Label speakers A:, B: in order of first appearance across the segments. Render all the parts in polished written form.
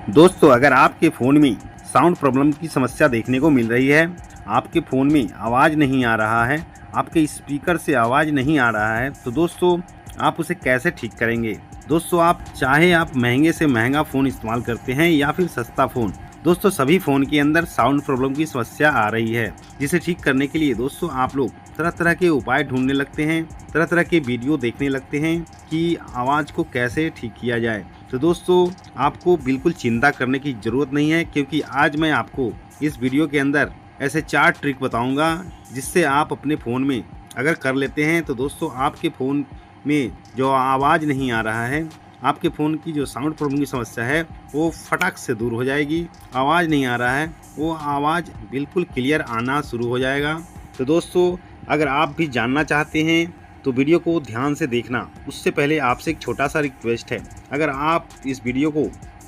A: दोस्तों, अगर आपके फ़ोन में साउंड प्रॉब्लम की समस्या देखने को मिल रही है, आपके फ़ोन में आवाज़ नहीं आ रहा है, आपके स्पीकर से आवाज़ नहीं आ रहा है, तो दोस्तों आप उसे कैसे ठीक करेंगे? दोस्तों, चाहे आप महंगे से महंगा फ़ोन इस्तेमाल करते हैं या फिर सस्ता फ़ोन, दोस्तों सभी फ़ोन के अंदर साउंड प्रॉब्लम की समस्या आ रही है, जिसे ठीक करने के लिए दोस्तों आप लोग तरह-तरह के उपाय ढूँढने लगते हैं, तरह-तरह के वीडियो देखने लगते हैं कि आवाज़ को कैसे ठीक किया जाए। तो दोस्तों, आपको बिल्कुल चिंता करने की ज़रूरत नहीं है, क्योंकि आज मैं आपको इस वीडियो के अंदर ऐसे 4 ट्रिक बताऊंगा जिससे आप अपने फ़ोन में अगर कर लेते हैं तो दोस्तों आपके फ़ोन में जो आवाज़ नहीं आ रहा है, आपके फ़ोन की जो साउंड प्रॉब्लम की समस्या है वो फटाक से दूर हो जाएगी। आवाज़ नहीं आ रहा है, वो आवाज़ बिल्कुल क्लियर आना शुरू हो जाएगा। तो दोस्तों, अगर आप भी जानना चाहते हैं तो वीडियो को ध्यान से देखना। उससे पहले आपसे एक छोटा सा रिक्वेस्ट है, अगर आप इस वीडियो को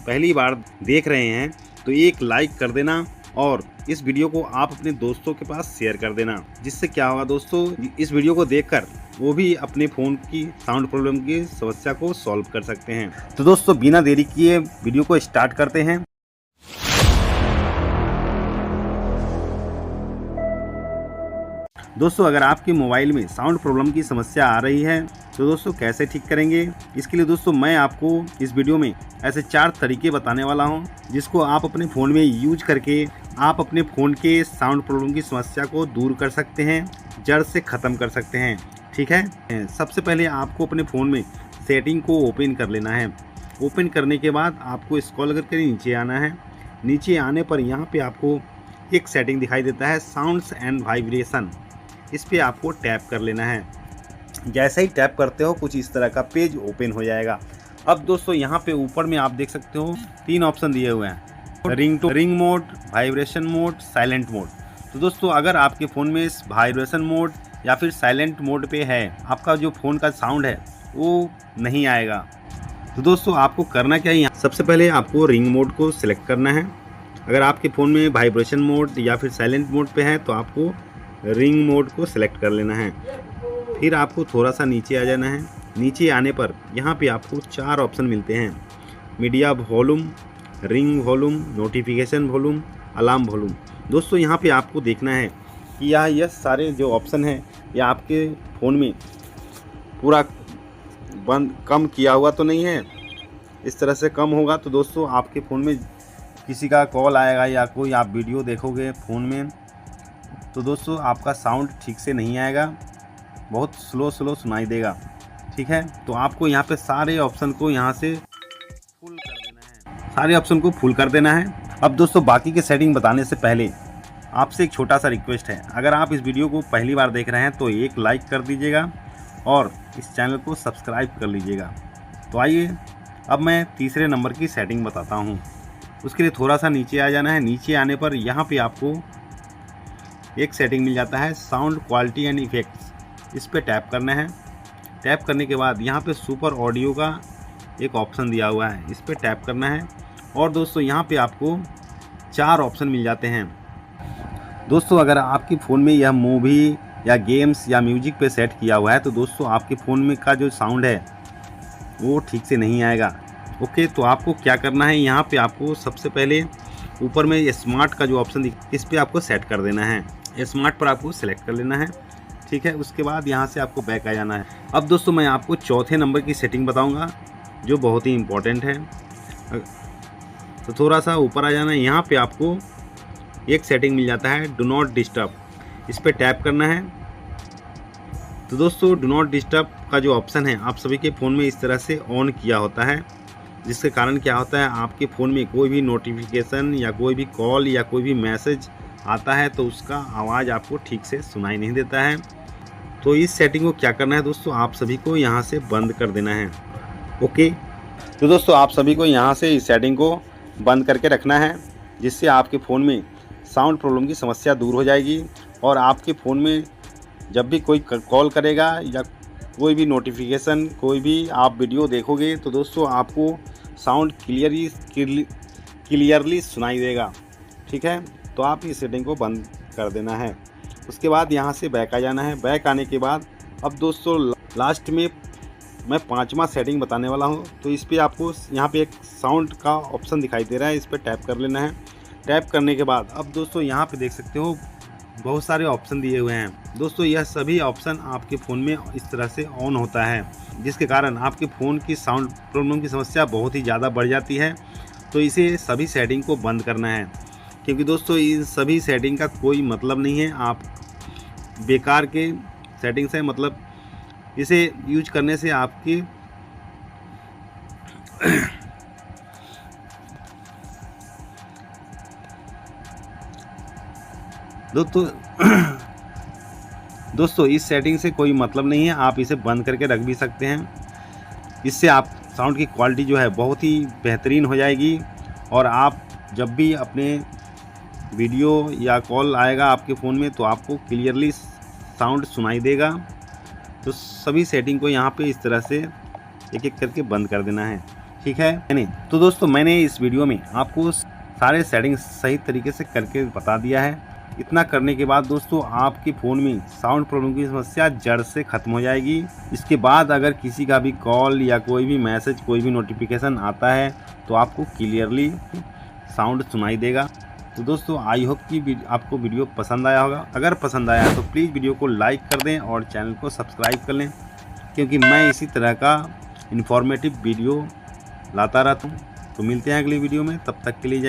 A: पहली बार देख रहे हैं तो एक लाइक कर देना और इस वीडियो को आप अपने दोस्तों के पास शेयर कर देना। जिससे क्या होगा दोस्तों, इस वीडियो को देखकर वो भी अपने फ़ोन की साउंड प्रॉब्लम की समस्या को सॉल्व कर सकते हैं। तो दोस्तों, बिना देरी किए वीडियो को स्टार्ट करते हैं। दोस्तों, अगर आपके मोबाइल में साउंड प्रॉब्लम की समस्या आ रही है तो दोस्तों कैसे ठीक करेंगे, इसके लिए दोस्तों मैं आपको इस वीडियो में ऐसे 4 तरीके बताने वाला हूं, जिसको आप अपने फ़ोन में यूज करके आप अपने फ़ोन के साउंड प्रॉब्लम की समस्या को दूर कर सकते हैं, जड़ से ख़त्म कर सकते हैं। ठीक है, सबसे पहले आपको अपने फ़ोन में सेटिंग को ओपन कर लेना है। ओपन करने के बाद आपको स्क्रॉल करके नीचे आना है। नीचे आने पर यहाँ पे आपको एक सेटिंग दिखाई देता है, साउंड्स एंड वाइब्रेशन। इस पे आपको टैप कर लेना है। जैसे ही टैप करते हो कुछ इस तरह का पेज ओपन हो जाएगा। अब दोस्तों, यहाँ पे ऊपर में आप देख सकते हो 3 ऑप्शन दिए हुए हैं, ring mode, vibration mode, silent mode. तो दोस्तों, अगर आपके फ़ोन में वाइब्रेशन मोड या फिर साइलेंट मोड पे है, आपका जो फ़ोन का साउंड है वो नहीं आएगा। तो दोस्तों, आपको करना क्या है, सबसे पहले आपको रिंग मोड को सिलेक्ट करना है। अगर आपके फ़ोन में वाइब्रेशन मोड या फिर साइलेंट मोड पे है तो आपको रिंग मोड को सिलेक्ट कर लेना है। फिर आपको थोड़ा सा नीचे आ जाना है। नीचे आने पर यहाँ पे आपको 4 ऑप्शन मिलते हैं, media volume, ring volume, notification volume, alarm volume. दोस्तों, यहाँ पे आपको देखना है कि यह सारे जो ऑप्शन हैं ये आपके फ़ोन में पूरा कम किया हुआ तो नहीं है। इस तरह से कम होगा तो दोस्तों आपके फ़ोन में किसी का कॉल आएगा या कोई आप वीडियो देखोगे फ़ोन में तो दोस्तों आपका साउंड ठीक से नहीं आएगा, बहुत स्लो सुनाई देगा। ठीक है, तो आपको यहाँ पे सारे ऑप्शन को यहाँ से फुल कर देना है, सारे ऑप्शन को फुल कर देना है। अब दोस्तों, बाकी के सेटिंग बताने से पहले आपसे एक छोटा सा रिक्वेस्ट है, अगर आप इस वीडियो को पहली बार देख रहे हैं तो एक लाइक कर दीजिएगा और इस चैनल को सब्सक्राइब कर लीजिएगा। तो आइए अब मैं तीसरे नंबर की सेटिंग बताता हूँ। उसके लिए थोड़ा सा नीचे आ जाना है। नीचे आने पर यहाँ पे आपको एक सेटिंग मिल जाता है, साउंड क्वालिटी एंड इफ़ेक्ट्स। इस पे टैप करना है। टैप करने के बाद यहाँ पे सुपर ऑडियो का एक ऑप्शन दिया हुआ है, इस पे टैप करना है। और दोस्तों, यहाँ पे आपको 4 ऑप्शन मिल जाते हैं। दोस्तों, अगर आपके फ़ोन में यह मूवी या गेम्स या म्यूजिक पे सेट किया हुआ है तो दोस्तों आपके फ़ोन में का जो साउंड है वो ठीक से नहीं आएगा। ओके, तो आपको क्या करना है, यहाँ पे आपको सबसे पहले ऊपर में स्मार्ट का जो ऑप्शन इस पे आपको सेट कर देना है। स्मार्ट पर आपको सेलेक्ट कर लेना है। ठीक है, उसके बाद यहाँ से आपको बैक आ जाना है। अब दोस्तों, मैं आपको चौथे नंबर की सेटिंग बताऊँगा जो बहुत ही इम्पोर्टेंट है। तो थोड़ा सा ऊपर आ जाना है। यहाँ पे आपको एक सेटिंग मिल जाता है, डू नॉट डिस्टर्ब। इस पर टैप करना है। तो दोस्तों, डू नॉट डिस्टर्ब का जो ऑप्शन है आप सभी के फ़ोन में इस तरह से ऑन किया होता है, जिसके कारण क्या होता है, आपके फ़ोन में कोई भी नोटिफिकेशन या कोई भी कॉल या कोई भी मैसेज आता है तो उसका आवाज़ आपको ठीक से सुनाई नहीं देता है। तो इस सेटिंग को क्या करना है दोस्तों, आप सभी को यहाँ से बंद कर देना है। ओके, तो दोस्तों आप सभी को यहाँ से इस सेटिंग को बंद करके रखना है, जिससे आपके फ़ोन में साउंड प्रॉब्लम की समस्या दूर हो जाएगी। और आपके फ़ोन में जब भी कोई कॉल करेगा या कोई भी नोटिफिकेशन, कोई भी आप वीडियो देखोगे तो दोस्तों आपको साउंड क्लियरली सुनाई देगा। ठीक है, तो आप इस सेटिंग को बंद कर देना है। उसके बाद यहाँ से बैक आ जाना है। बैक आने के बाद अब दोस्तों लास्ट में मैं 5वां सेटिंग बताने वाला हूं। तो इस पे आपको यहां पे एक साउंड का ऑप्शन दिखाई दे रहा है, इस पे टैप कर लेना है। टैप करने के बाद अब दोस्तों यहां पे देख सकते हो बहुत सारे ऑप्शन दिए हुए हैं। दोस्तों यह सभी ऑप्शन आपके फ़ोन में इस तरह से ऑन होता है, जिसके कारण आपके फ़ोन की साउंड प्रॉब्लम की समस्या बहुत ही ज़्यादा बढ़ जाती है। तो इसे सभी सेटिंग को बंद करना है, क्योंकि दोस्तों इन सभी सेटिंग का कोई मतलब नहीं है। आप बेकार के सेटिंग्स है, मतलब इसे यूज करने से आपकी दोस्तों इस सेटिंग से कोई मतलब नहीं है, आप इसे बंद करके रख भी सकते हैं। इससे आप साउंड की क्वालिटी जो है बहुत ही बेहतरीन हो जाएगी, और आप जब भी अपने वीडियो या कॉल आएगा आपके फ़ोन में तो आपको क्लियरली साउंड सुनाई देगा। तो सभी सेटिंग को यहाँ पे इस तरह से एक एक करके बंद कर देना है, ठीक है। तो दोस्तों मैंने इस वीडियो में आपको सारे सेटिंग्स सही तरीके से करके बता दिया है। इतना करने के बाद दोस्तों आपके फ़ोन में साउंड प्रॉब्लम की समस्या जड़ से ख़त्म हो जाएगी। इसके बाद अगर किसी का भी कॉल या कोई भी मैसेज, कोई भी नोटिफिकेशन आता है तो आपको क्लियरली साउंड सुनाई देगा। तो दोस्तों आई होप कि आपको वीडियो पसंद आया होगा। अगर पसंद आया तो प्लीज़ वीडियो को लाइक कर दें और चैनल को सब्सक्राइब कर लें, क्योंकि मैं इसी तरह का इन्फॉर्मेटिव वीडियो लाता रहता हूँ। तो मिलते हैं अगली वीडियो में, तब तक के लिए जय।